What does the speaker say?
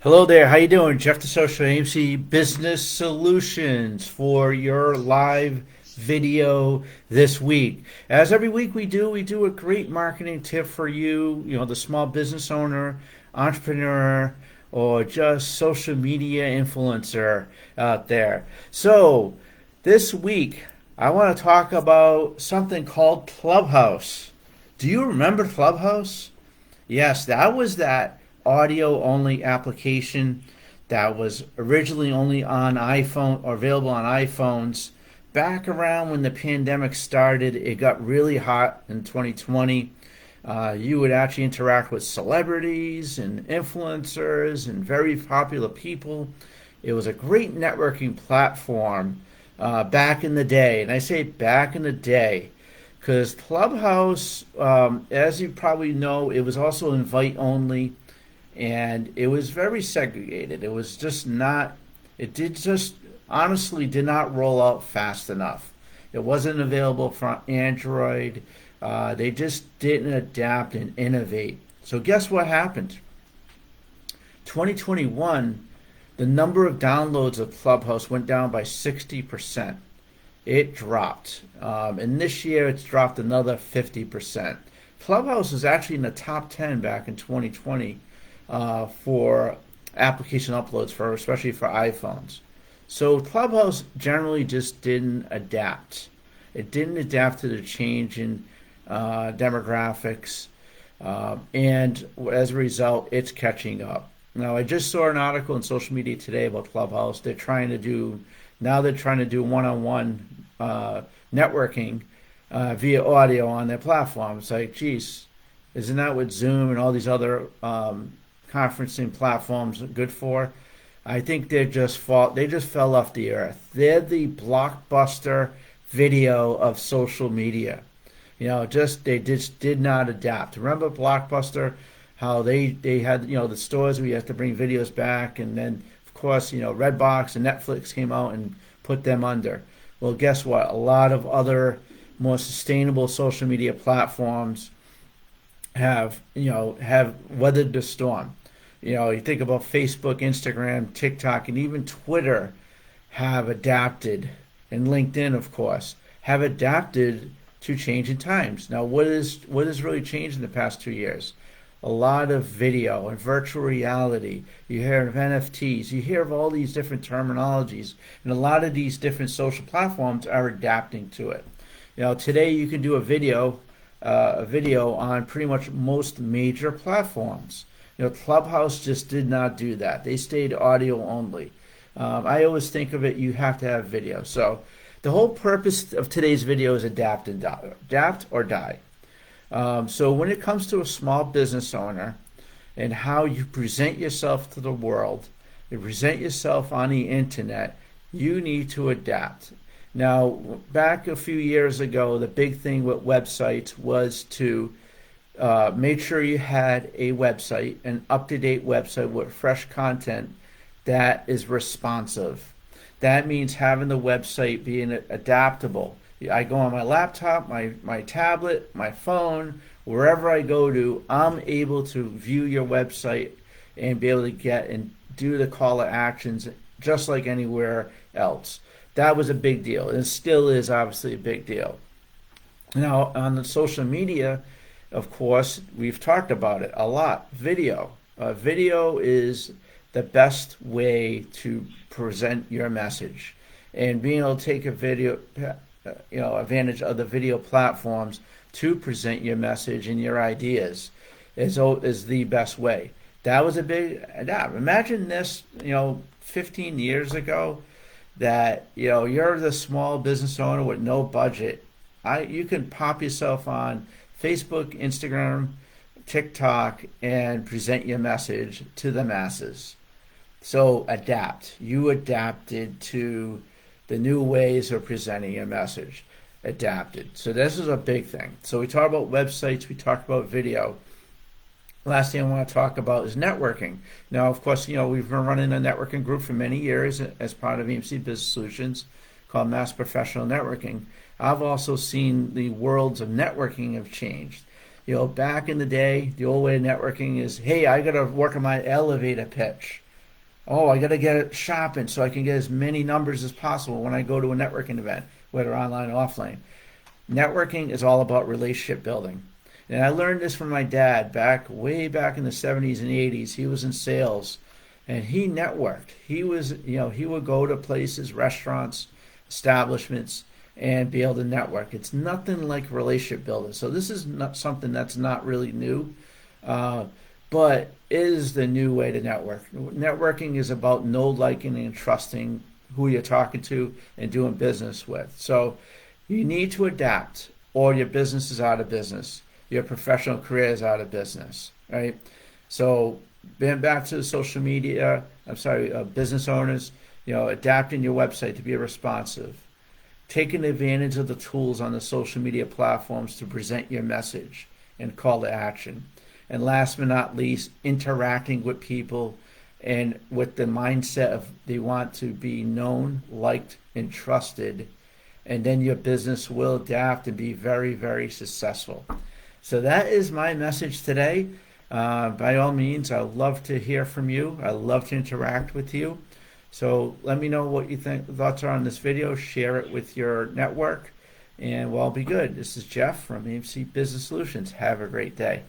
Hello there, how you doing? Jeff the Social AIMC Business Solutions for your live video this week. As every week we do a great marketing tip for you, the small business owner, entrepreneur, or just social media influencer out there. So, this week I want to talk about something called Clubhouse. Do you remember Clubhouse? Yes, that was that audio only application that was originally only on iPhone or available on iPhones. Back around when the pandemic started, it got really hot in 2020. You would actually interact with celebrities and influencers and very popular people. It was a great networking platform back in the day. And I say back in the day because Clubhouse, as you probably know, it was also invite only, and it was very segregated. It was just not, it did just honestly did not roll out fast enough. It wasn't available for Android. They just didn't adapt and innovate. So, guess what happened? 2021, the number of downloads of Clubhouse went down by 60%. It dropped. And this year it's dropped another 50%. Clubhouse was actually in the top 10 back in 2020 for application uploads, for especially for iPhones. So Clubhouse generally just didn't adapt. It didn't adapt to the change in demographics, and as a result, it's catching up. Now, I just saw an article in social media today about Clubhouse. They're trying to do one-on-one networking via audio on their platform. It's like, geez, isn't that what Zoom and all these other conferencing platforms are good for? I think they just fell off the earth. They're the blockbuster video of social media. They just did not adapt. Remember Blockbuster? How they had the stores where you have to bring videos back, and then of course Redbox and Netflix came out and put them under. Well, guess what? A lot of other more sustainable social media platforms have weathered the storm. You think about Facebook, Instagram, TikTok, and even Twitter have adapted, and LinkedIn, of course, have adapted to changing times. Now, what has really changed in the past 2 years? A lot of video and virtual reality. You hear of NFTs. You hear of all these different terminologies, and a lot of these different social platforms are adapting to it. Today you can do a video on pretty much most major platforms. Clubhouse just did not do that. They stayed audio only. I always think of it, you have to have video. So the whole purpose of today's video is adapt or die. So when it comes to a small business owner and how you present yourself to the world, you present yourself on the internet, you need to adapt. Now, back a few years ago, the big thing with websites was to make sure you had a website, an up-to-date website with fresh content that is responsive. That means having the website being adaptable. I go on my laptop, my tablet, my phone, wherever I go to, I'm able to view your website and be able to get and do the call to actions just like anywhere else. That was a big deal, and it still is obviously a big deal. Now, on the social media, of course, we've talked about it a lot. Video. Video is the best way to present your message, and being able to take advantage of the video platforms to present your message and your ideas is the best way. That was a big adapt. Imagine this, 15 years ago, that you're the small business owner with no budget. You can pop yourself on Facebook, Instagram, TikTok, and present your message to the masses. So adapt. You adapted to the new ways of presenting your message. Adapted. So this is a big thing. So we talk about websites, we talk about video. Last thing I want to talk about is networking. Now, of course, we've been running a networking group for many years as part of AIMC Business Solutions called Mass Professional Networking. I've also seen the worlds of networking have changed. Back in the day, the old way of networking is, hey, I got to work on my elevator pitch. Oh, I got to get it shopping so I can get as many numbers as possible when I go to a networking event, whether online or offline. Networking is all about relationship building. And I learned this from my dad way back in the 70s and 80s. He was in sales and he networked. He would go to places, restaurants, establishments, and be able to network. It's nothing like relationship building. So this is not something that's not really new, uh, but is the new way to network. Networking is about know, liking, and trusting who you're talking to and doing business with. So you need to adapt, or your business is out of business. Your professional career is out of business, right? So, being back to the social media, business owners, adapting your website to be responsive, taking advantage of the tools on the social media platforms to present your message and call to action. And last but not least, interacting with people and with the mindset of they want to be known, liked, and trusted. And then your business will adapt and be very, very successful. So that is my message today. By all means, I'd love to hear from you. I'd love to interact with you. So let me know what you think, thoughts are on this video. Share it with your network, and we'll all be good. This is Jeff from AIMC Business Solutions. Have a great day.